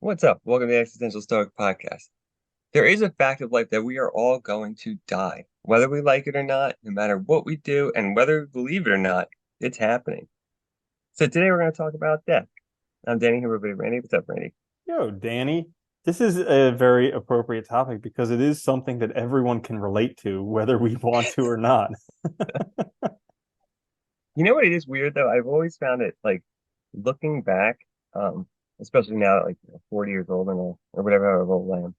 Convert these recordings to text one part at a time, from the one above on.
What's up? Welcome to the Existential Stoic podcast. There is a fact of life that we are all going to die, whether we like it or not, no matter what we do, and whether we believe it or not, it's happening. So today we're going to talk about death. I'm Danny here with Randy. What's up, Randy? Yo, Danny, this is a very appropriate topic because it is something that everyone can relate to, whether we want to or not. You know what it is weird though? I've always found it like looking back, um, especially now that 40 years old or whatever however old I am,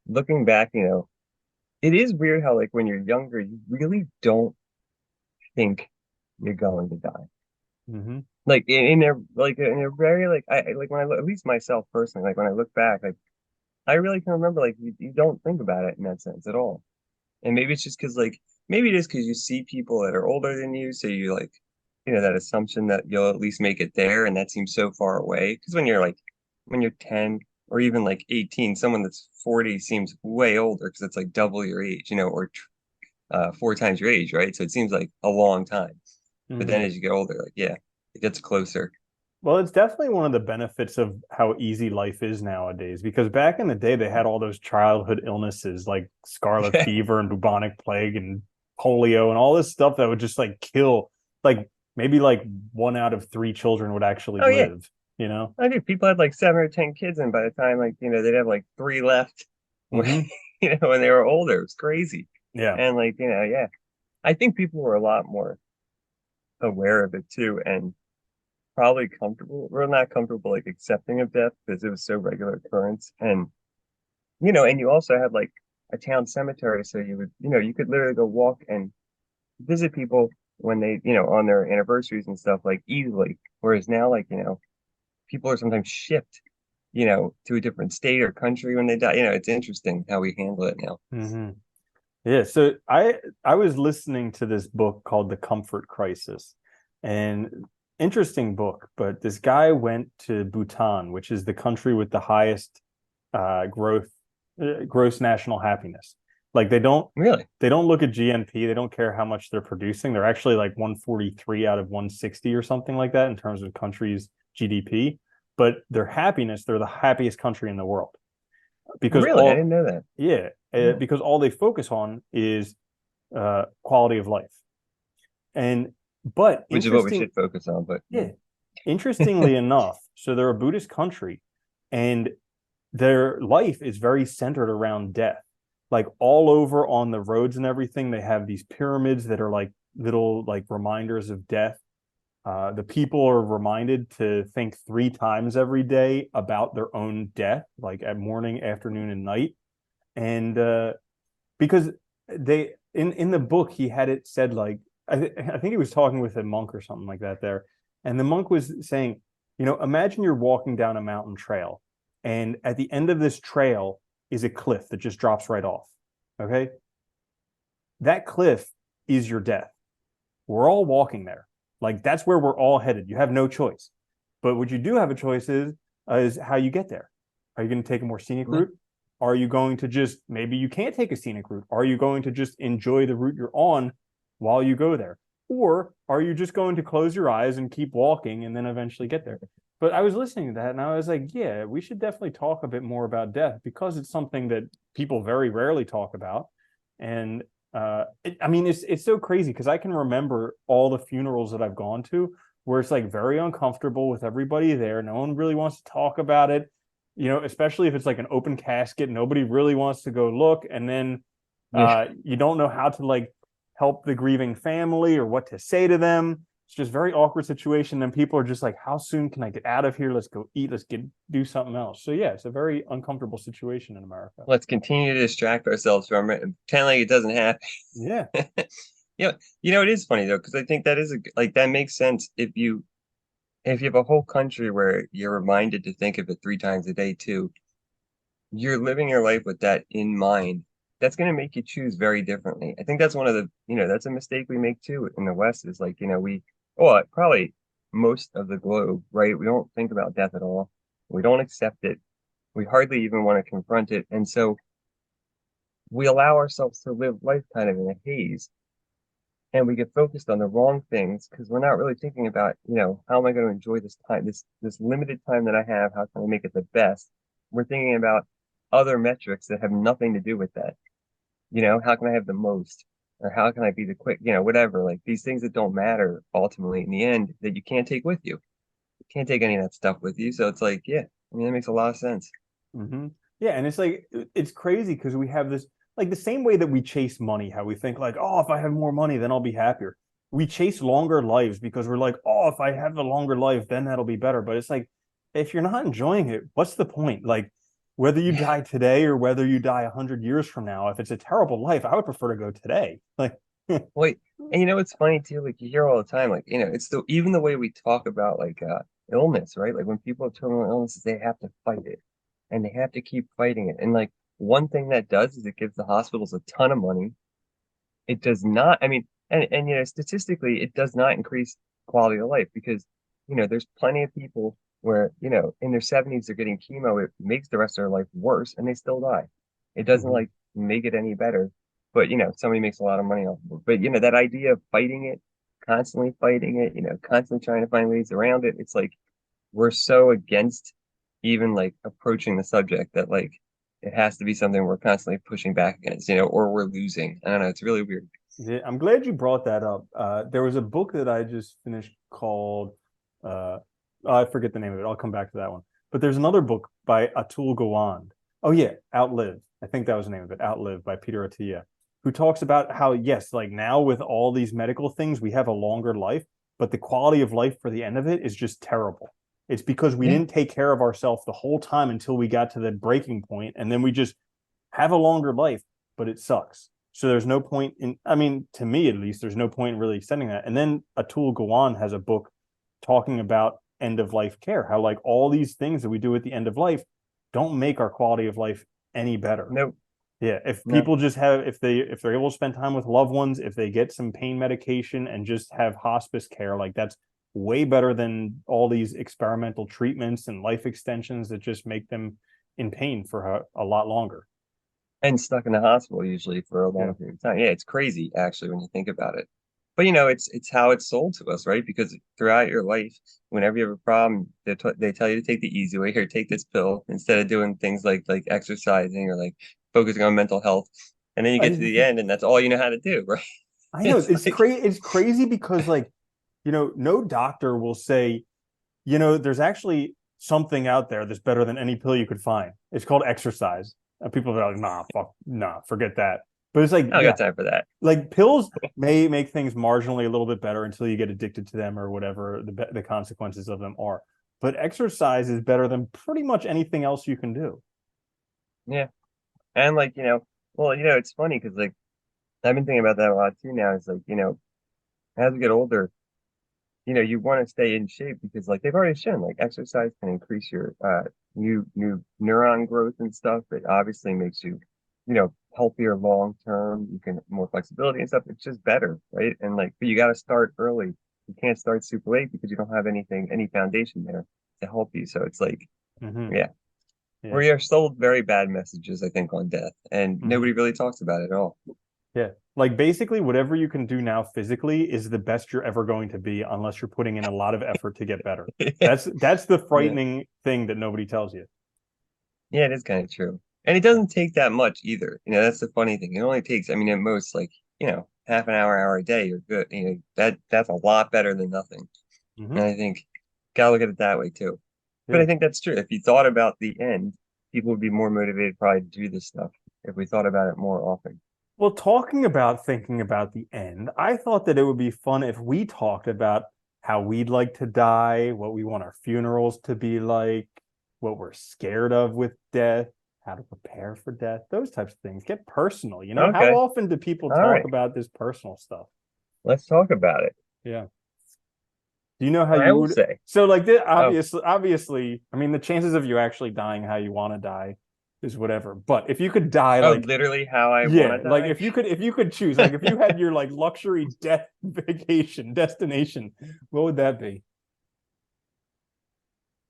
looking back, it is weird how like when you're younger, you really don't think you're going to die. Hmm. Like in their like in a very like like when I look, at least myself personally, like when I look back, like I really can remember like you don't think about it in that sense at all. And maybe it's just because like maybe it is because you see people that are older than you, so you like that assumption that you'll at least make it there, and that seems so far away. Because when you're 10 or even like 18, someone that's 40 seems way older because it's like double your age, or four times your age, right? So it seems like a long time. But then Hmm. as you get older, like yeah, it gets closer. Well, it's definitely one of the benefits of how easy life is nowadays because back in the day, they had all those childhood illnesses like scarlet Yeah. fever and bubonic plague and polio and all this stuff that would just like kill, like maybe like one out of three children would actually Oh yeah. live, you know? I think people had like 7 or 10 kids, and by the time they'd have like three left when Hmm. when they were older. It was crazy. Yeah. And yeah. I think people were a lot more aware of it too, and probably comfortable. We're not comfortable like accepting of death because it was so regular occurrence. And and you also had like a town cemetery, so you could literally go walk and visit people when they, on their anniversaries and stuff like easily. Whereas now, like, people are sometimes shipped, to a different state or country when they die. It's interesting how we handle it now. Hmm. Yeah, so I was listening to this book called The Comfort Crisis, and interesting book, but this guy went to Bhutan, which is the country with the highest growth gross national happiness. Like Really? they don't look at GNP, they don't care how much they're producing. They're actually like 143 out of 160 or something like that in terms of country's GDP, but their happiness, they're the happiest country in the world because Really? I all didn't know that. yeah, Yeah. because all they focus on is quality of life. And but Which is what we should focus on, but yeah, interestingly enough, so they're a Buddhist country, and their life is very centered around death. Like all over on the roads and everything, they have these pyramids that are like little like reminders of death. The people are reminded to think three times every day about their own death, like at morning, afternoon, and night. And because they in the book he had it said like I think he was talking with a monk or something like that there, and the monk was saying, imagine you're walking down a mountain trail, and at the end of this trail is a cliff that just drops right off. Okay, that cliff is your death. We're all walking there. Like that's where we're all headed. You have no choice. But what you do have a choice is how you get there. Are you going to take a more scenic yeah. route? Are you going to just maybe you can't take a scenic route? Are you going to just enjoy the route you're on while you go there? Or are you just going to close your eyes and keep walking and then eventually get there? But I was listening to that and I was like, yeah, we should definitely talk a bit more about death because it's something that people very rarely talk about. And I mean, it's so crazy because I can remember all the funerals that I've gone to where it's like very uncomfortable with everybody there. No one really wants to talk about it, especially if it's like an open casket. Nobody really wants to go look, and then Yeah. you don't know how to like help the grieving family or what to say to them. It's just very awkward situation. And people are just like, "How soon can I get out of here? Let's go eat. Let's get do something else." So yeah, it's a very uncomfortable situation in America. Let's continue to distract ourselves from it and pretend like it doesn't happen. Yeah. It is funny though, because I think that is like that makes sense if you have a whole country where you're reminded to think of it three times a day too, you're living your life with that in mind. That's going to make you choose very differently. I think that's one of that's a mistake we make too in the West is like, well, probably most of the globe, right? We don't think about death at all. We don't accept it. We hardly even want to confront it. And so we allow ourselves to live life kind of in a haze and we get focused on the wrong things because we're not really thinking about, how am I going to enjoy this time, this limited time that I have? How can I make it the best? we're thinking about other metrics that have nothing to do with that. How can I have the most? Or how can I be the quick, whatever, like these things that don't matter ultimately in the end that you can't take with you. You can't take any of that stuff with you. So it's like, yeah, I mean, that makes a lot of sense. Hmm. Yeah, and it's like it's crazy because we have this like the same way that we chase money, how we think like, oh, if I have more money, then I'll be happier. We chase longer lives because we're like, oh, if I have a longer life, then that'll be better. But it's like, if you're not enjoying it, what's the point? Like, whether you die today or whether you die 100 years from now, if it's a terrible life, I would prefer to go today. Like, Wait, and it's funny too, like you hear all the time, like, it's even the way we talk about like illness, right? Like when people have terminal illnesses, they have to fight it and they have to keep fighting it. And like one thing that does is it gives the hospitals a ton of money. It does not, I mean, and statistically, it does not increase quality of life because, there's plenty of people where, in their 70s they're getting chemo, it makes the rest of their life worse and they still die. It doesn't mhm. like make it any better. But somebody makes a lot of money off of it. But that idea of fighting it, constantly fighting it, constantly trying to find ways around it, it's like we're so against even like approaching the subject that like it has to be something we're constantly pushing back against, or we're losing. I don't know, it's really weird. Yeah, I'm glad you brought that up. There was a book that I just finished called uh, I forget the name of it. I'll come back to that one. But there's another book by Atul Gawande. Oh yeah, Outlive. I think that was the name of it. Outlive by Peter Attia, who talks about how yes, like now with all these medical things, we have a longer life, but the quality of life for the end of it is just terrible. It's because we Yeah. didn't take care of ourselves the whole time until we got to the breaking point, and then we just have a longer life, but it sucks. So there's no point in, I mean, to me at least, there's no point in really extending that. And then Atul Gawande has a book talking about end of life care, how like all these things that we do at the end of life don't make our quality of life any better. No, Yeah, if no. people just have if they're able to spend time with loved ones, if they get some pain medication and just have hospice care, like that's way better than all these experimental treatments and life extensions that just make them in pain for a lot longer. And stuck in the hospital usually for a Yeah. long period of time. Yeah, it's crazy actually when you think about it. But it's how it's sold to us, right? Because throughout your life, whenever you have a problem, they tell you to take the easy way here, take this pill instead of doing things like exercising or like focusing on mental health. And then you get to the I, end and that's all you know how to do, right? I know It's it's like, crazy. It's crazy because like, no doctor will say, there's actually something out there that's better than any pill you could find. It's called exercise. And people are like, nah, fuck, nah, forget that. But it's like, I don't yeah, got time for that. like pills may make things marginally a little bit better until you get addicted to them or whatever the consequences of them are. But exercise is better than pretty much anything else you can do. Yeah. And like, well, it's funny because like I've been thinking about that a lot too now. It's like, as we get older, you want to stay in shape because like they've already shown like exercise can increase your new neuron growth and stuff. It obviously makes you, healthier long term. You can more flexibility and stuff. It's just better, right? And like, but you got to start early. You can't start super late because you don't have any foundation there to help you. So it's like, Mm-hmm. yeah, Yeah. we are sold very bad messages, I think, on death, and Mm-hmm. nobody really talks about it at all. Yeah. Like basically whatever you can do now physically is the best you're ever going to be unless you're putting in a lot of effort to get better. That's the Yeah. frightening thing that nobody tells you. Yeah, it is kind of true. And it doesn't take that much either. That's the funny thing. It only takes, I mean, at most like, half an hour a day, you're good. That's a lot better than nothing. And Mm-hmm. I think gotta look at it that way too. But Yeah. I think that's true. If you thought about the end, people would be more motivated probably to do this stuff if we thought about it more often. Well, talking about thinking about the end, I thought that it would be fun if we talked about how we'd like to die, what we want our funerals to be like, what we're scared of with death, how to prepare for death, those types of things. Get personal. How Okay. often do people All talk right. about this personal stuff? Let's talk about it. Yeah. Do you know how I you will would? say, So, like, oh, obviously, I mean, the chances of you actually dying how you want to die is whatever. But if you could die, oh, like, literally how I want yeah, to like die. if you could choose, like, if you had your like luxury death vacation destination, what would that be?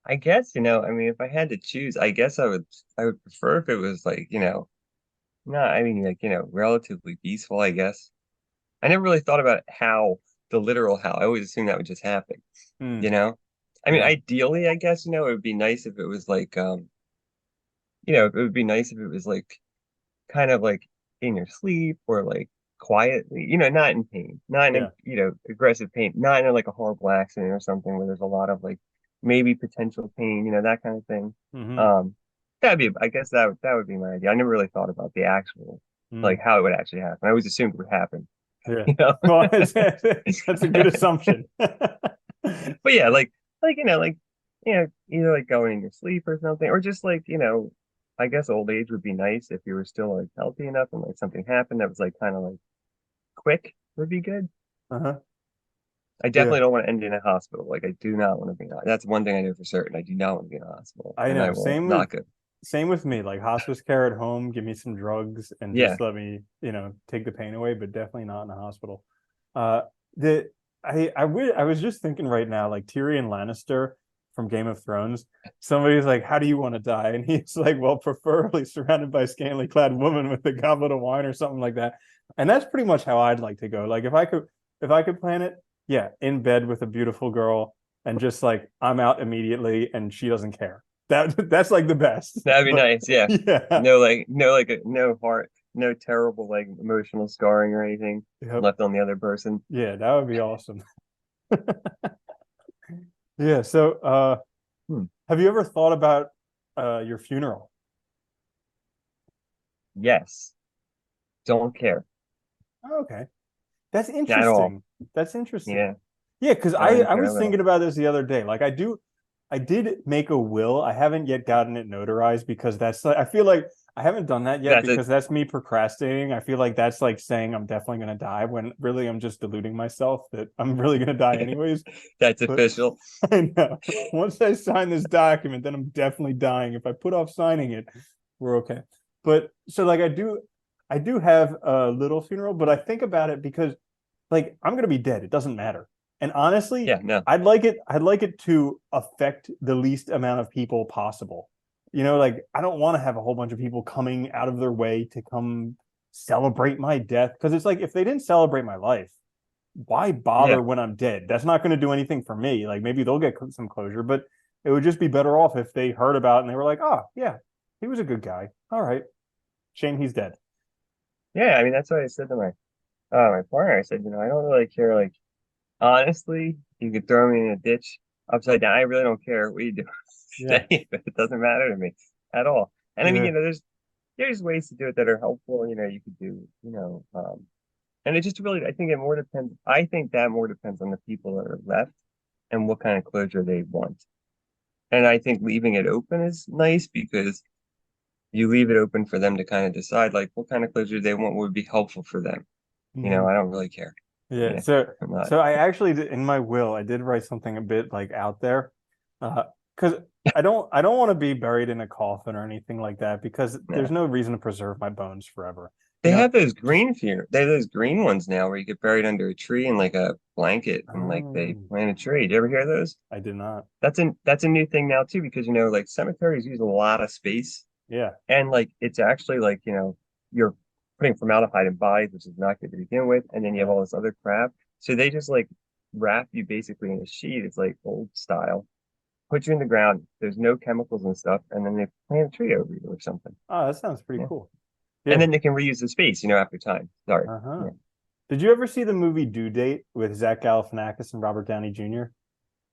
I guess, I mean, if I had to choose, I guess I would prefer if it was like, no, I mean, like, relatively peaceful, I guess. I never really thought about how, the literal how. I always assumed that would just happen, you Hmm. know? I mean, Yeah. ideally, I guess, it would be nice if it was like, it would be nice if it was like kind of like in your sleep or like quietly, not in pain, not in, Yeah. aggressive pain, not in like a horrible accident or something where there's a lot of like maybe potential pain, that kind of thing. Hmm. Um, I guess that would be my idea. I never really thought about the actual, like Mm. how it would actually happen. I always assumed it would happen, Yeah. you know? Well, that's a good assumption. But yeah, either like going in your sleep or something, or just like, I guess old age would be nice if you were still like healthy enough and like something happened that was like kind of like quick would be good. Uh-huh. I Yeah. definitely don't want to end in a hospital. Like I do not want to be in. That's one thing I know for certain. I do not want to be in a hospital, I and I know. will not go. Same with me. Like hospice care at home, give me some drugs and Yeah, just let me, take the pain away, but definitely not in a hospital. Uh the I was just thinking right now, like Tyrion Lannister from Game of Thrones. Somebody's like, "How do you want to die?" And he's like, "Well, preferably surrounded by a scantily clad woman with a goblet of wine or something like that." And that's pretty much how I'd like to go. Like if I could plan it, yeah, in bed with a beautiful girl and just like I'm out immediately and she doesn't care. That's like the best. that'd be But nice. Yeah, yeah. no heart, no terrible like emotional scarring or anything Yep. left on the other person. Yeah, that would be awesome. Yeah, so Hmm. have you ever thought about your funeral? Yes, don't care Oh, okay. That's at all. interesting. That's interesting. Yeah, Yeah, because don't even I care a was little. thinking about this the other day. Like I did make a will. I haven't yet gotten it notarized because that's like I feel like I haven't done that yet That's it. because that's me procrastinating. I feel like that's like saying I'm definitely gonna die when really I'm just deluding myself that I'm really gonna die anyways. That's But official. I know once I sign this document, then I'm definitely dying. If I put off signing it, we're okay. But so like I do have a little funeral, but I think about it because like I'm gonna be dead. It doesn't matter. And honestly, Yeah, no. I'd like it to affect the least amount of people possible. Like I don't want to have a whole bunch of people coming out of their way to come celebrate my death. Because it's like if they didn't celebrate my life, why Yeah. bother when I'm dead? That's not going to do anything for me. Like maybe they'll get some closure, but it would just be better off if they heard about it and they were like, oh yeah, he was a good guy. All right. Shame he's dead. Yeah, I mean that's what I said to my partner. I said, I don't really care. Like honestly, you could throw me in a ditch upside down. I really don't care what you do. Yeah. It doesn't matter to me at all. And I mean, Yeah. there's ways to do it that are helpful. You could do, and it just really, I think it more depends. I think that more depends on the people that are left and what kind of closure they want. And I think leaving it open is nice because you leave it open for them to kind of decide like what kind of closure they want would be helpful for them. Mm-hmm. I don't really care. Yeah. Yeah, I'm not. So I actually in my will I did write something a bit like out there, because I don't want to be buried in a coffin or anything like that because there's No. no reason to preserve my bones forever. They have those Just they have those green ones now where you get buried under a tree in like a blanket and like they oh, plant a tree. Did you ever hear those? I did not. That's a new thing now too because like cemeteries use a lot of space Yeah. and like it's actually like, you're putting formaldehyde in bodies, which is not good to begin with, and then you have Yeah. all this other crap. So they just like wrap you basically in a sheet. It's like old style, put you in the ground. There's no chemicals and stuff, and then they plant a tree over you or something. Oh, that sounds pretty Yeah. cool. And Yeah. then they can reuse the space, after time. Sorry. Uh-huh. Yeah. Did you ever see the movie Due Date with Zach Galifianakis and Robert Downey Jr.,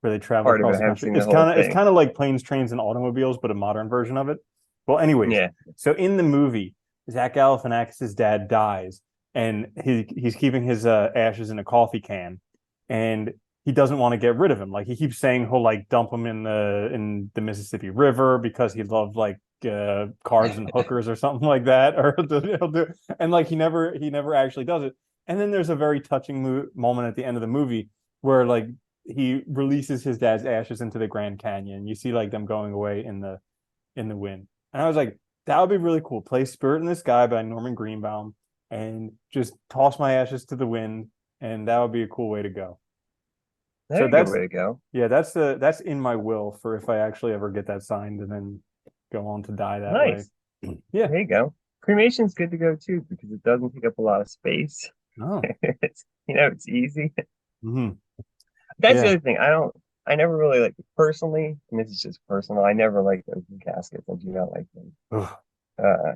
where they travel Part of it. across I the haven't country? seen the whole It's thing. kind of like planes, trains, and automobiles, but a modern version of it. Well, anyways, Yeah. so in the movie, Zach Galifianakis' dad dies, and he's keeping his ashes in a coffee can, and he doesn't want to get rid of him. Like he keeps saying he'll like dump him in the Mississippi River because he loved like cars and hookers or something like that, or he'll do, and like he never actually does it. And then there's a very touching moment at the end of the movie where like he releases his dad's ashes into the Grand Canyon. You see like them going away in the wind. And I was like, that would be really cool. Play Spirit in the Sky by Norman Greenbaum and just toss my ashes to the wind. And that would be a cool way to go. So That'd be a good way to go. yeah, that's in my will for if I actually ever get that signed and then go on to die that way. Nice. Yeah. There you go. Cremation's good to go too because it doesn't take up a lot of space. Oh. It's easy. Mm-hmm. That's the Yeah. other thing. I never really like personally, and this is just personal. I never liked open caskets. I do not like them. Ugh. Uh,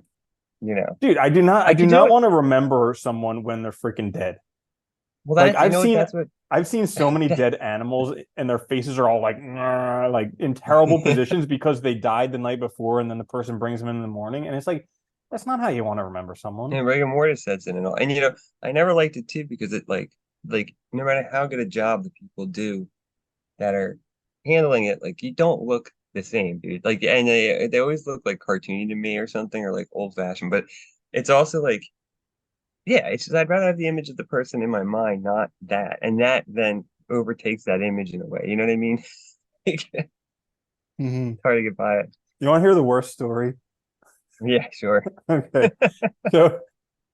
you know, Dude, I do not. I I do could do not it. want to remember someone when they're freaking dead. Well, Like that's you know what that's what. I've seen so many dead animals, and their faces are all like, "Nah," like in terrible positions because they died the night before, and then the person brings them in the morning, and it's like that's not how you want to remember someone. And rigor mortis sets in and all. And I never liked it too because it like no matter how good a job the people do that are handling it, like you don't look the same, dude. Like and they always look like cartoony to me or something or like old fashioned. But it's also like yeah, it's just I'd rather have the image of the person in my mind, not that. And that then overtakes that image in a way. You know what I mean? It's Mm-hmm. hard to get by it. You want to hear the worst story? Yeah, sure. Okay, so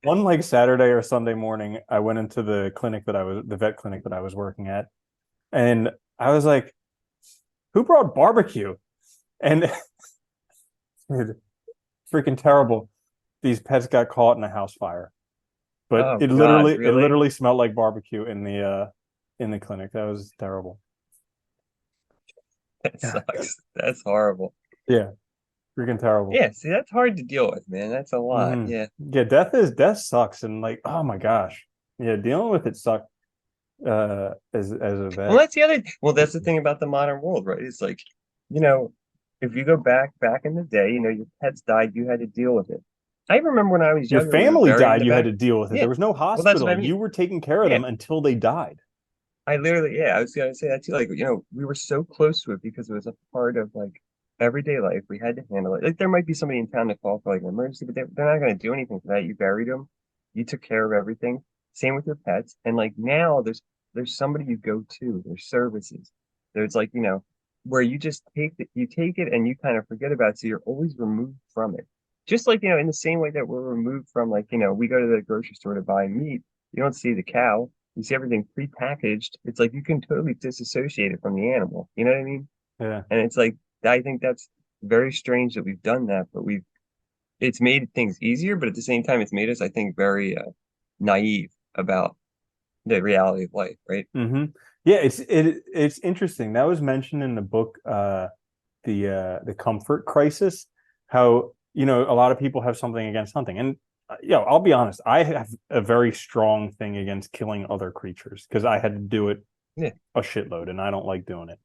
one like Saturday or Sunday morning, I went into the vet clinic that I was working at, and I was like, "Who brought barbecue?" And dude, freaking terrible. These pets got caught in a house fire. But Oh God, it really? literally smelled like barbecue in the clinic. That was terrible. That God, sucks. That's horrible. yeah, freaking terrible. Yeah, see, that's hard to deal with, man. That's a lot. Hmm. Yeah. Yeah, death sucks, and like, oh my gosh, yeah, dealing with it sucked. As a Well, vet. that's the other. Well, that's the thing about the modern world, right? It's like, you know, if you go back in the day, your pets died, you had to deal with it. I remember when I was Your younger, we were family very died, into you had back. to deal with it. Yeah. There was no Well, that's what hospital. I mean. You were taking care of Yeah. them until they died. I literally, yeah, I was gonna say that too. Like, we were so close to it because it was a part of like everyday life. We had to handle it. Like, there might be somebody in town to call for like an emergency, but they're not gonna do anything for that. You buried them, you took care of everything. Same with your pets. And like now, there's somebody you go to. There's services. There's like where you just you take it and you kind of forget about it. So you're always removed from it. Just like in the same way that we're removed from like we go to the grocery store to buy meat. You don't see the cow, you see everything prepackaged. It's like you can totally disassociate it from the animal. You know what I mean? Yeah. And it's like I think that's very strange that we've done that, but it's made things easier, but at the same time, it's made us, I think, very naive about the reality of life, right? Hmm. Yeah, it's interesting. That was mentioned in the book, the comfort crisis. How a lot of people have something against hunting, and I'll be honest, I have a very strong thing against killing other creatures because I had to do it Yeah. a shitload, and I don't like doing it.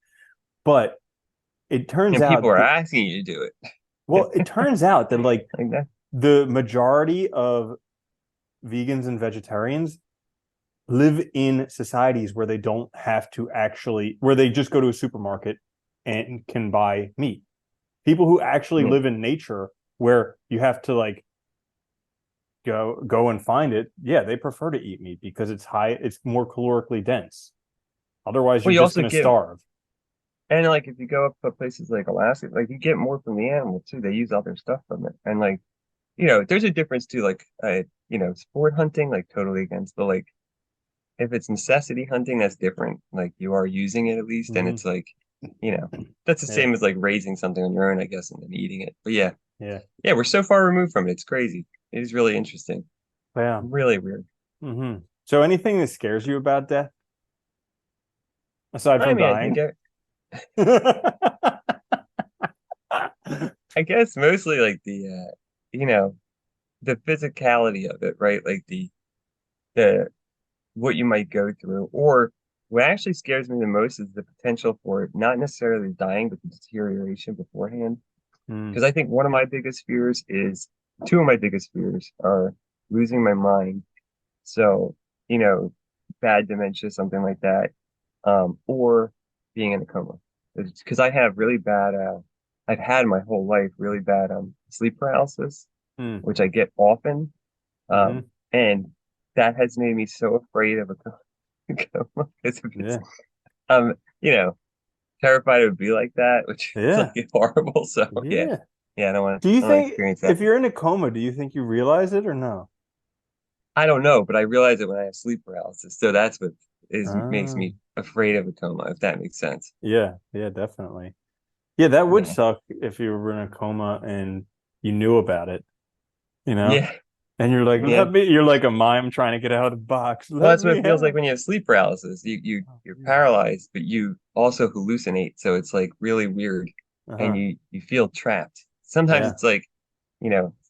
But it turns And people out are that asking you to do well, it it. turns out that like Like that. the majority of vegans and vegetarians live in societies where they don't have to actually where they just go to a supermarket and can buy meat. People who actually Yeah. live in nature where you have to like go and find it, yeah, they prefer to eat meat because it's more calorically dense. Otherwise Well, you're you just also going to give, starve. and like if you go up to places like Alaska, like you get more from the animal too. They use other stuff from it. And like, there's a difference too, like sport hunting, like totally against the like if it's necessity hunting, that's different. Like you are using it at least, and Mm-hmm. it's like, you know, that's the Yeah. same as like raising something on your own, I guess, and then eating it. But yeah, Yeah. yeah, we're so far removed from it. It's crazy. It is really interesting. Yeah. Really weird. Mm-hmm. So anything that scares you about death aside I from mean, I think dying? I guess mostly like you know, the physicality of it, right? Like the what you might go through, or what actually scares me the most is the potential for not necessarily dying, but the deterioration beforehand. Mm, Because I think one of my biggest fears is two of my biggest fears are losing my mind. So, you know, bad dementia, something like that, or being in a coma. Because I have really bad, I've had my whole life really bad sleep paralysis, mm, which I get often. mm-hmm. And that has made me so afraid of a coma because if it's, Yeah. um, you know, terrified it would be like that, which is Yeah. like horrible. So yeah, Yeah. yeah, Do you I don't think experience that. if you're in a coma, do you think you realize it or no? I don't know, but I realize it when I have sleep paralysis. So that's what makes Ah, me afraid of a coma, if that makes sense. yeah, yeah, definitely. Yeah, that would Yeah. suck if you were in a coma and you knew about it, you know? Yeah. And you're like, Yeah. let me, you're like a mime trying to get out of the box. Well, Let that's what me it feels like out. when you have sleep paralysis. Oh, You're yeah. paralyzed, but you also hallucinate. So it's like really weird, and Uh-huh. you feel trapped. Sometimes Yeah. it's like,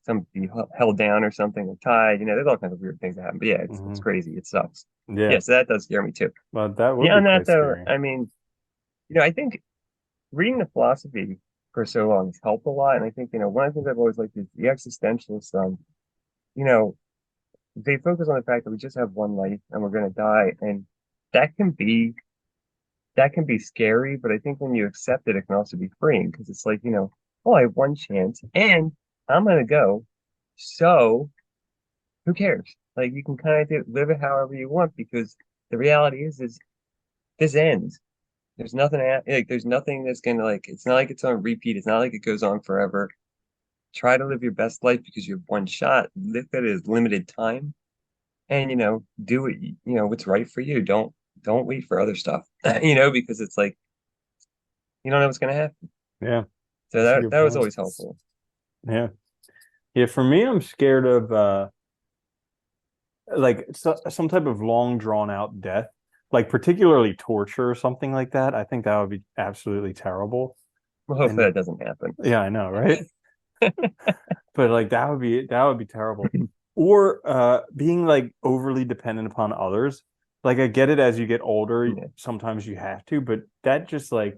some be held down or something or tied. There's all kinds of weird things that happen. But yeah, it's Hmm. crazy. It sucks. Yeah, Yeah. so that does scare me too. But that would be Beyond that, quite though, scary. I mean, I think reading the philosophy for so long has helped a lot. And I think, one of the things I've always liked is the existentialists. You know, they focus on the fact that we just have one life and we're going to die, and that can be that can be scary. But I think when you accept it, it can also be freeing because it's like, oh, I have one chance, and I'm going to go. So who cares? Like you can kind of live it however you want because the reality is this ends. There's nothing that's gonna like. It's not like it's on repeat. It's not like it goes on forever. Try to live your best life because you have one shot. Live it as limited time, and do what's right for you. Don't wait for other stuff. Because it's like you don't know what's gonna happen. Yeah. So That's a that good that was point. always helpful. Yeah. Yeah. For me, I'm scared of like some type of long drawn out death, like particularly torture or something like that. I think that would be absolutely terrible. Well, hopefully And that doesn't happen. yeah, I know, right? But like that would be terrible. Or being like overly dependent upon others. Like I get it as you get older, Yeah, sometimes you have to, but that just like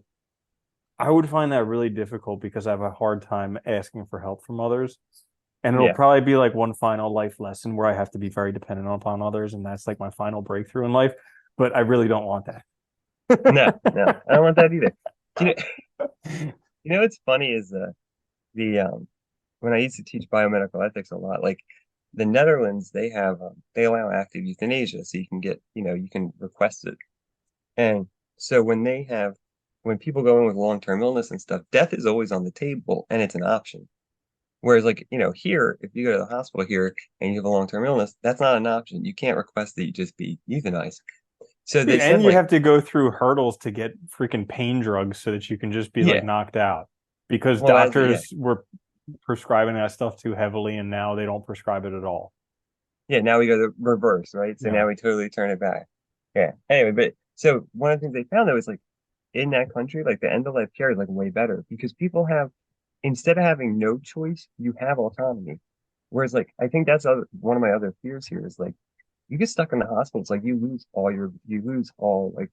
I would find that really difficult because I have a hard time asking for help from others. And it'll yeah. probably be like one final life lesson where I have to be very dependent upon others, and that's like my final breakthrough in life. But I really don't want No, no, that. I don't want that either. You know, what's funny is the when I used to teach biomedical ethics a lot, like the Netherlands, they allow active euthanasia, so you can request it. And so when people go in with long-term illness and stuff, death is always on the table and it's an option. Whereas like, here, if you go to the hospital here and you have a long-term illness, that's not an option. You can't request that you just be euthanized. So they And said you like, have to go through hurdles to get freaking pain drugs so that you can just be like yeah, knocked out because well, yeah, doctors were prescribing that stuff too heavily and now they don't prescribe it at all. yeah, now we go the reverse, right? So Yeah. now we totally turn it back. Yeah. Anyway, but so one of the things they found though is like in that country, like the end of life care is like way better because people have instead of having no choice, you have autonomy. Whereas like I think one of my other fears here is like you get stuck in the hospital, it's like you lose all like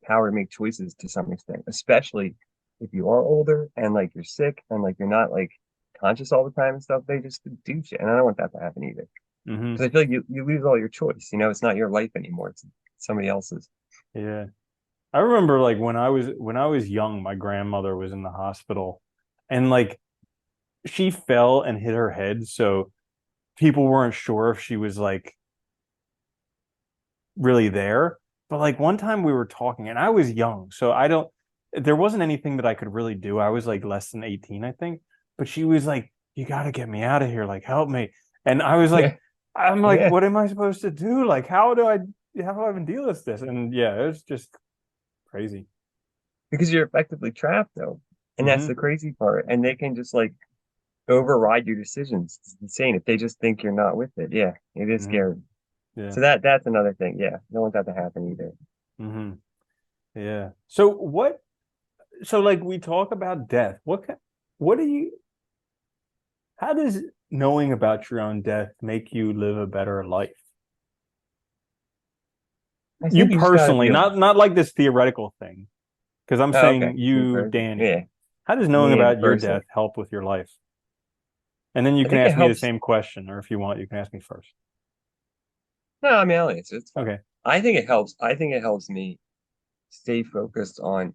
power to make choices to some extent, especially if you are older and like you're sick and like you're not like conscious all the time and stuff. They just do shit. And I don't want that to happen either. Hmm. Because I feel like you lose all your choice. It's not your life anymore. It's somebody else's. Yeah. I remember like when I was young, my grandmother was in the hospital and like she fell and hit her head, so people weren't sure if she was like really there. But like one time we were talking and I was young, so there wasn't anything that I could really do. I was like less than 18, I think. But she was like, "You got to get me out of here, like help me." And I was like, Yeah. I'm like, Yeah. what am I supposed to do? Like how do I even deal with this? And yeah, it was just crazy. Because you're effectively trapped though. And that's the Hmm. crazy part. And they can just like override your decisions. It's insane if they just think you're not with it. Yeah, it is Hmm. scary. Yeah. So that's another thing. Yeah, don't want that to happen either. Hmm. Yeah. So like we talk about death. What do you how does knowing about your own death make you live a better life? I You think you just gotta personally, be a not like this theoretical thing, because I'm oh, okay. saying Me you, person. Danny. Yeah. How does knowing Me as a about your person. death help with your life? And then you I can think it ask me the helps. same question, or if you want, you can ask me first. No, I mean I'll answer. It's fine. Okay. I think it helps me stay focused on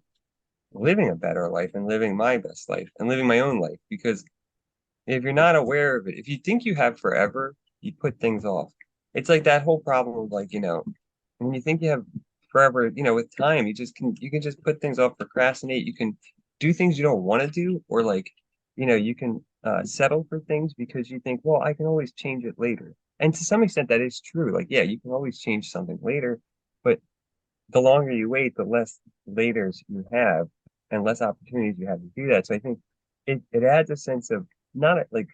living a better life and living my best life and living my own life. Because if you're not aware of it, if you think you have forever, you put things off. It's like that whole problem of like, when you think you have forever, with time, you can just put things off, procrastinate. You can do things you don't want to do, or like, you can settle for things because you think, well, I can always change it later. And to some extent, that is true. Like, yeah, you can always change something later, but the longer you wait, the less laters you have and less opportunities you have to do that. So I think it adds a sense of not like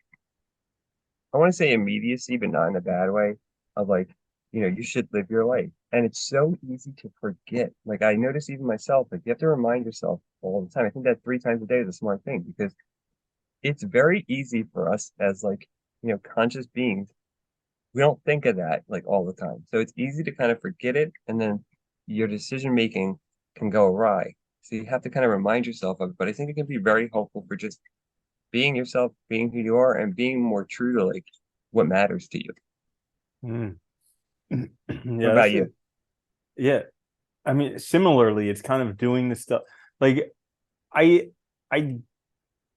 I want to say immediacy, but not in a bad way, of like, you should live your life. And it's so easy to forget. Like I notice even myself, like you have to remind yourself all the time. I think that 3 times a day is a smart thing because it's very easy for us as like, conscious beings. We don't think of that like all the time. So it's easy to kind of forget it and then your decision making can go awry. So you have to kind of remind yourself of it. But I think it can be very helpful for just being yourself, being who you are, and being more true to like what matters to you. Mm. What Yeah, about you? yeah. I mean, similarly, it's kind of doing the stuff like I I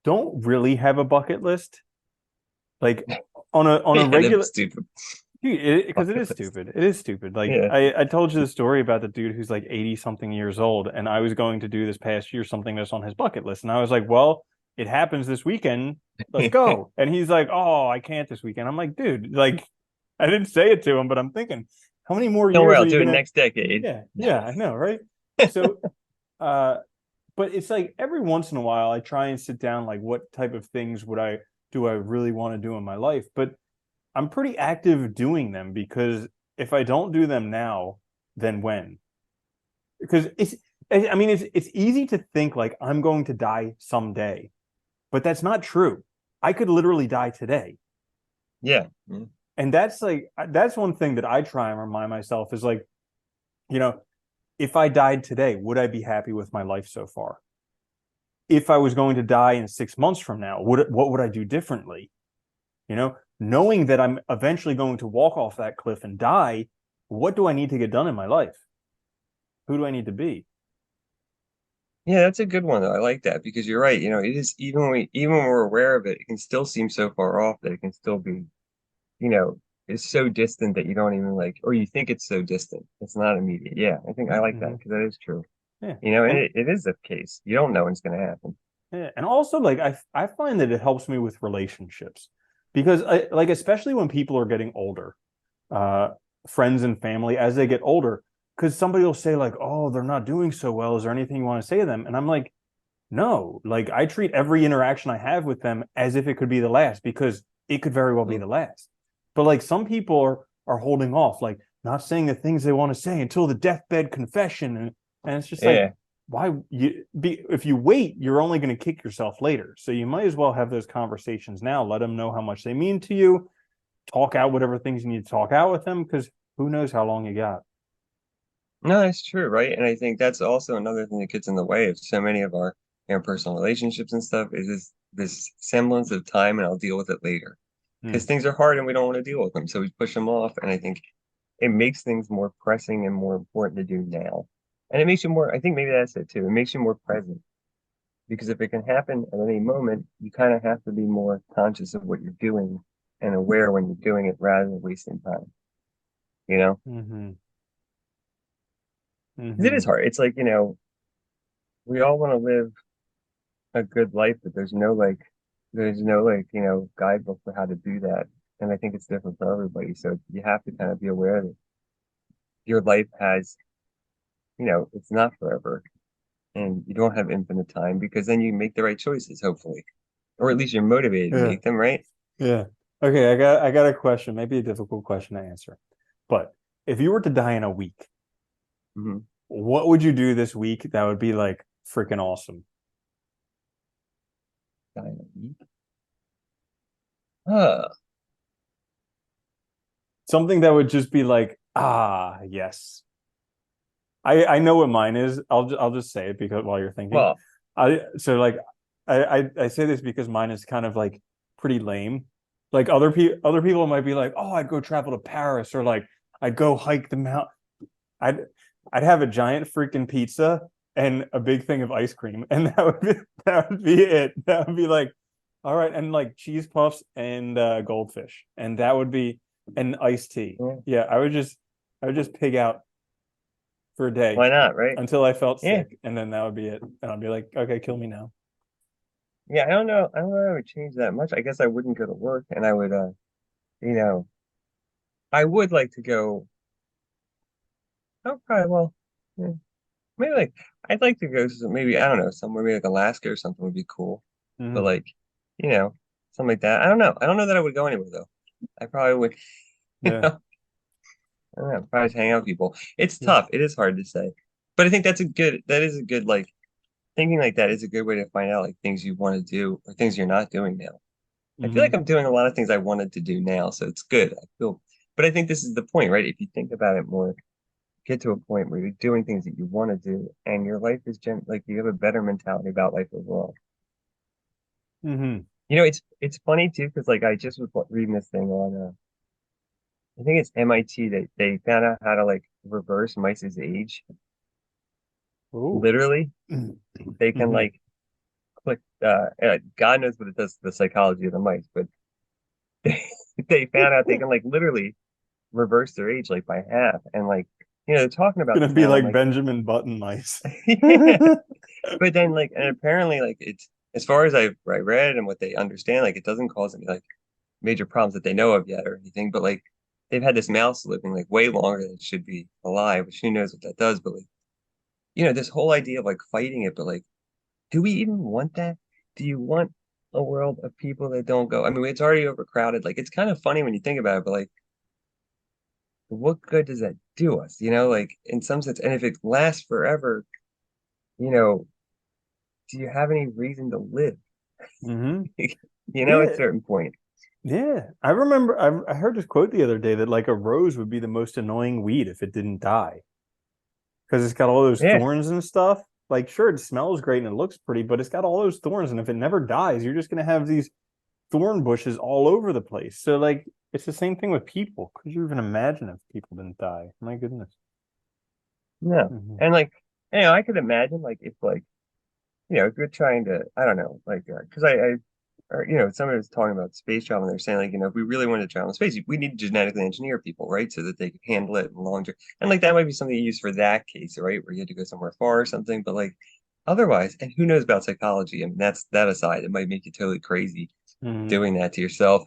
don't really have a bucket list. Like on a Yeah, that's regular stupid. because it Bucket is list. stupid. It is stupid. Like Yeah. I told you the story about the dude who's like 80 something years old, and I was going to do this past year something that's on his bucket list. And I was like, well, it happens this weekend. Let's go. And he's like, oh, I can't this weekend. I'm like, dude, like I didn't say it to him, but I'm thinking, how many more Don't worry, years are I'll you do it gonna next decade. yeah, yeah, I know, right? So uh but it's like every once in a while I try and sit down like what type of things would I do I really want to do in my life? But I'm pretty active doing them because if I don't do them now, then when? Because I mean it's easy to think like I'm going to die someday, but that's not true. I could literally die today. Yeah. Mm. And that's one thing that I try and remind myself is like, you know, if I died today, would I be happy with my life so far? If I was going to die in 6 months from now, what would I do differently? Knowing that I'm eventually going to walk off that cliff and die, what do I need to get done in my life? Who do I need to be? Yeah, that's a good one though. I like that because you're right. It is even when we're aware of it, it can still seem so far off that it can still be, you know, it's so distant that you don't even like, or you think it's so distant. It's not immediate. Yeah, I think I like that Mm-hmm. because that is true. Yeah, And and it is the case. You don't know when it's going to happen. yeah, and also like I find that it helps me with relationships because like especially when people are getting older, uh, friends and family as they get older, because somebody will say like, "Oh, they're not doing so well. Is there anything you want to say to them?" And I'm like, "No, like I treat every interaction I have with them as if it could be the last because it could very well be Mm. the last." But like some people are holding off, like not saying the things they want to say until the deathbed confession, and it's just like, Yeah. why you be if you wait, you're only going to kick yourself later. So you might as well have those conversations now. Let them know how much they mean to you. Talk out whatever things you need to talk out with them because who knows how long you got. No, that's true, right? And I think that's also another thing that gets in the way of so many of our interpersonal relationships and stuff is this semblance of time and I'll deal with it later. Because Hmm. things are hard and we don't want to deal with them. So we push them off. And I think it makes things more pressing and more important to do now. And it makes you more, I think maybe that's it too. It makes you more present. Because if it can happen at any moment, you kind of have to be more conscious of what you're doing and aware when you're doing it rather than wasting time, you know? Hmm. 'Cause it is Hmm. hard. It's like, we all want to live a good life, but there's no guidebook for how to do that. And I think it's different for everybody. So you have to kind of be aware that your life has, it's not forever and you don't have infinite time because then you make the right choices, hopefully, or at least you're motivated to Yeah. make them, right? Yeah. Okay, I got a question, maybe a difficult question to answer. But if you were to die in a week, Hmm. what would you do this week that would be like freaking awesome? Uh, Something that would just be like, ah, yes. I know what mine is. I'll just say it because while you're thinking. well, Like I say this because mine is kind of like pretty lame. Like other people might be like, "Oh, I'd go travel to Paris," or like I'd go hike the mount. I'd I'd have a giant freaking pizza and a big thing of ice cream, and that would be it. That would be like, all right, and like cheese puffs and goldfish, and that would be an iced tea. yeah, Yeah, I would just pig out for a day why not, right? until I felt Yeah. sick, and then that would be it. And I'd be like, okay, kill me now. Yeah, I don't know. I don't know if I would change that much. I guess I wouldn't go to work and I would, you know, I would like to go. Oh, probably, well, yeah, maybe like, I'd like to go to maybe, I don't know, somewhere maybe like Alaska or something would be cool. But Mm-hmm. like, you know, something like that. I don't know. I don't know that I would go anywhere though. I probably would, you Yeah. know, I don't know, probably just hang out with people. It's Yeah. tough. It is hard to say. But I think that is a good, like, thinking like that is a good way to find out like things you want to do or things you're not doing now. I feel like Hmm. I'm doing a lot of things I wanted to do now, so it's good. I feel, but I think this is the point, right? If you think about it more, get to a point where you're doing things that you want to do, and your life is like you have a better mentality about life overall. Hmm. It's funny too because like I just was reading this thing on I think it's MIT. They found out how to like reverse mice's age. Oh. Literally, they can Hmm. like click. God knows what it does to the psychology of the mice, but they found out they can like literally reverse their age like by half. And like, they're talking about Gonna this be now, and I'm like like, Benjamin Button mice. yeah. But then like, and apparently like it's as far as I read and what they understand, like it doesn't cause any like major problems that they know of yet or anything. But like they've had this mouse living like way longer than it should be alive, which who knows what that does. But like, this whole idea of like fighting it, but like, do we even want that? Do you want a world of people that don't go? I mean, it's already overcrowded. Like, it's kind of funny when you think about it, but like, what good does that do us? Like in some sense, and if it lasts forever, you know, do you have any reason to live? Hmm. At a Yeah. certain point. Yeah. I remember I heard this quote the other day that like a rose would be the most annoying weed if it didn't die. Because it's got all those Yeah, thorns and stuff. Like, sure, it smells great and it looks pretty, but it's got all those thorns. And if it never dies, you're just gonna have these thorn bushes all over the place. So, like, it's the same thing with people. Could you even imagine if people didn't die? My goodness. no. Hmm. And like, I could imagine like if like, if you're trying to, I don't know, like, because I or somebody was talking about space travel and they're saying like, if we really wanted to travel in space, we need to genetically engineer people, right? So that they can handle it in the long term. And like that might be something you use for that case, right? Where you had to go somewhere far or something. But like otherwise, and who knows about psychology? I mean, that's that aside, it might make you totally crazy Hmm. doing that to yourself.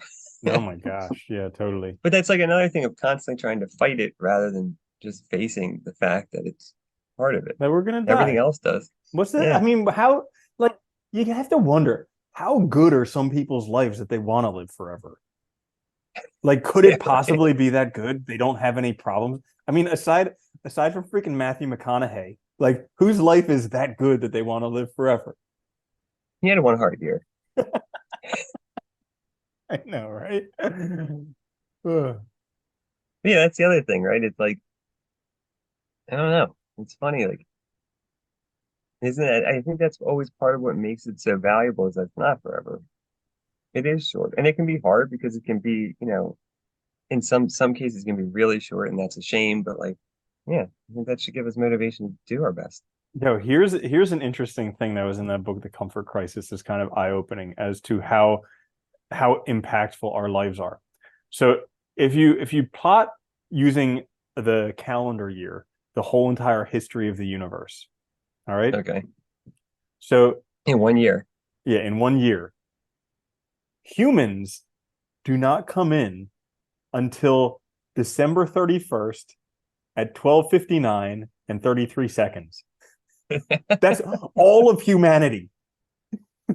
Oh my gosh. Yeah, totally. But that's like another thing of constantly trying to fight it rather than just facing the fact that it's part of it. That we're gonna Everything die. else does. What's that? I Yeah. mean, how, like, you have to wonder how good are some people's lives that they want to live forever? Like, could Yeah, it right. possibly be that good? They don't have any problems. I mean, aside from freaking Matthew McConaughey, like whose life is that good that they want to live forever? He had one hard year. I know, right? Ugh. But yeah, that's the other thing, right? It's like, I don't know. It's funny, like, isn't it? I think that's always part of what makes it so valuable is that it's not forever. It is short. And it can be hard because it can be, in some cases it can be really short and that's a shame, but like, yeah, I think that should give us motivation to do our best. Yo, here's an interesting thing that was in that book, The Comfort Crisis, is kind of eye-opening as to how impactful our lives are. So if you plot using the calendar year, the whole entire history of the universe, all right? Okay. So In 1 year. yeah, in 1 year, humans do not come in until December 31st at 12:59 and 33 seconds. That's all of humanity.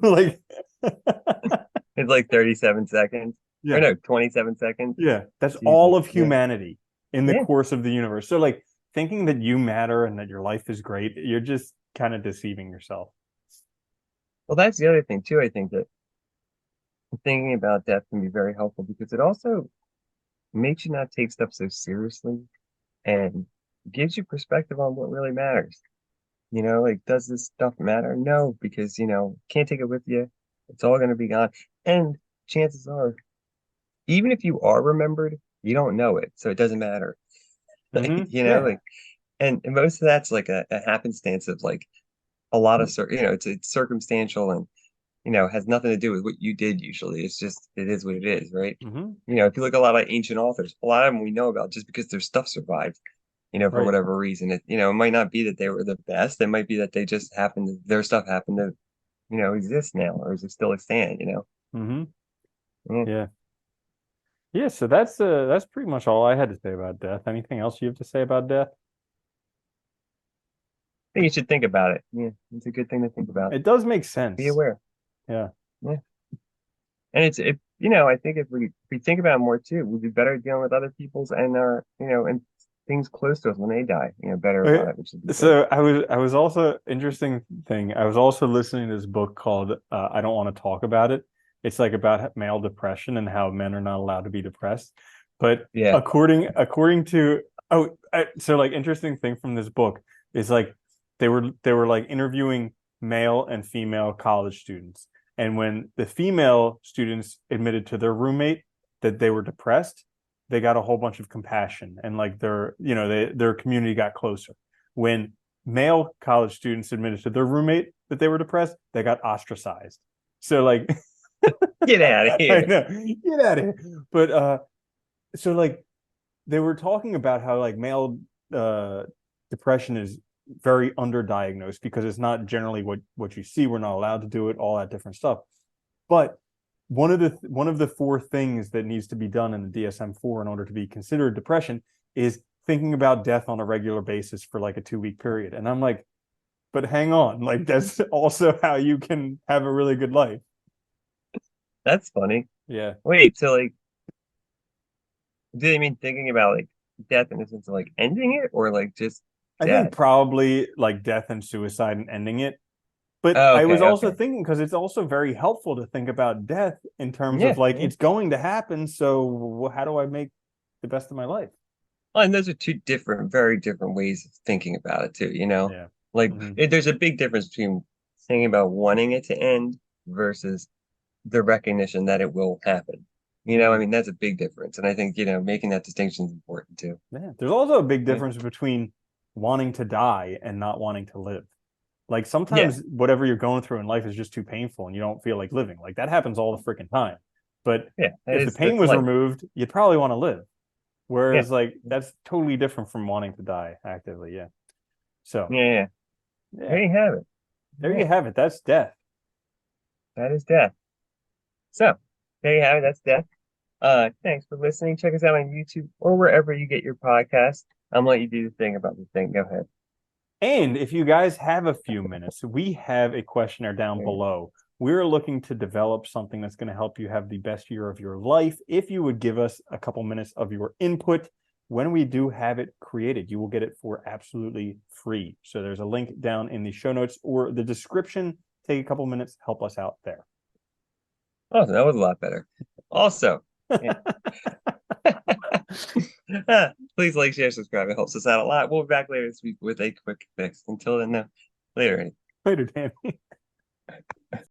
Like It's like 37 seconds. Or yeah, no, 27 seconds. yeah, that's Jesus. all of Yeah. humanity in the Yeah. course of the universe. So like thinking that you matter and that your life is great, you're just kind of deceiving yourself. Well, that's the other thing too. I think that thinking about death can be very helpful because it also makes you not take stuff so seriously and gives you perspective on what really matters. Like, does this stuff matter? No, because, can't take it with you. It's all going to be gone. And chances are, even if you are remembered, you don't know it. So it doesn't matter. Yeah. Like, and most of that's like a happenstance of like a lot of, it's circumstantial and, has nothing to do with what you did usually. It's just, it is what it is, right? Hmm. If you look at a lot of ancient authors, a lot of them we know about just because their stuff survived, for Right. whatever reason. It might not be that they were the best. It might be that they just happened to, their stuff happened to, exist now or is it still a stand. Hmm. Yeah. I Yeah. Yeah, so that's pretty much all I had to say about death. Anything else you have to say about death? think you should think about it. Yeah. It's a good thing to think about. It does make Be sense. aware. Yeah. Yeah. And I think if we think about it more too, we'd be better dealing with other people's and our, and things close to us when they die, better Uh, about it, which would be good. So I was also interesting thing. I was also listening to this book called I Don't Want to Talk About It. It's like about male depression and how men are not allowed to be depressed. But Yeah. according to so like interesting thing from this book is like they were like interviewing male and female college students. And when the female students admitted to their roommate that they were depressed, they got a whole bunch of compassion and like their community got closer. When male college students admitted to their roommate that they were depressed, they got ostracized. So like Get out of I here. know, get out of here. But so like they were talking about how like male uh depression is very underdiagnosed because it's not generally what you see. We're not allowed to do it, all that different stuff. But one of the four things that needs to be done in the DSM-4 in order to be considered depression is thinking about death on a regular basis for like a 2 week period. And I'm like, but hang on, like that's also how you can have a really good life. That's funny. Yeah. Wait, so like, do they mean thinking about like death in the sense of like ending it or like just I think death? probably like death and suicide and ending it. But Oh, I was okay, also okay. thinking because it's also very helpful to think about death in terms of Yeah, like yeah. it's going to happen. So how do I make the best of my life? Well, and those are two different, very different ways of thinking about it too, Yeah. Like Hmm. there's a big difference between thinking about wanting it to end versus the recognition that it will happen. I Hmm. mean, that's a big difference. And I think, making that distinction is important too. Yeah. There's also a big Yeah. difference between wanting to die and not wanting to live. Like Yeah, sometimes whatever you're going through in life is just too painful and you don't feel like living. Like that happens all the freaking time. But yeah, if the pain that's was life. removed, you'd probably want to live. Yeah, Whereas like that's totally different from wanting to die actively. Yeah. So yeah, yeah. There yeah, you have it. All there you right. have it. That's death. That is death. So there you have it. That's death. Thanks for listening. Check us out on YouTube or wherever you get your podcast. I'm gonna let you do the thing about the thing. Go ahead. And if you guys have a few minutes, we have a questionnaire down There you below. We're looking to develop something that's going to help you have the best year of your life. If you would give us a couple minutes of your input, when we do have it created, you will get it for absolutely free. So there's a link down in the show notes or the description. Take a couple minutes, help us out there. Oh, that was a lot better. Also, yeah. Please like, share, subscribe. It helps us out a lot. We'll be back later this week with a quick fix. Until then, no. Later. Later, Danny.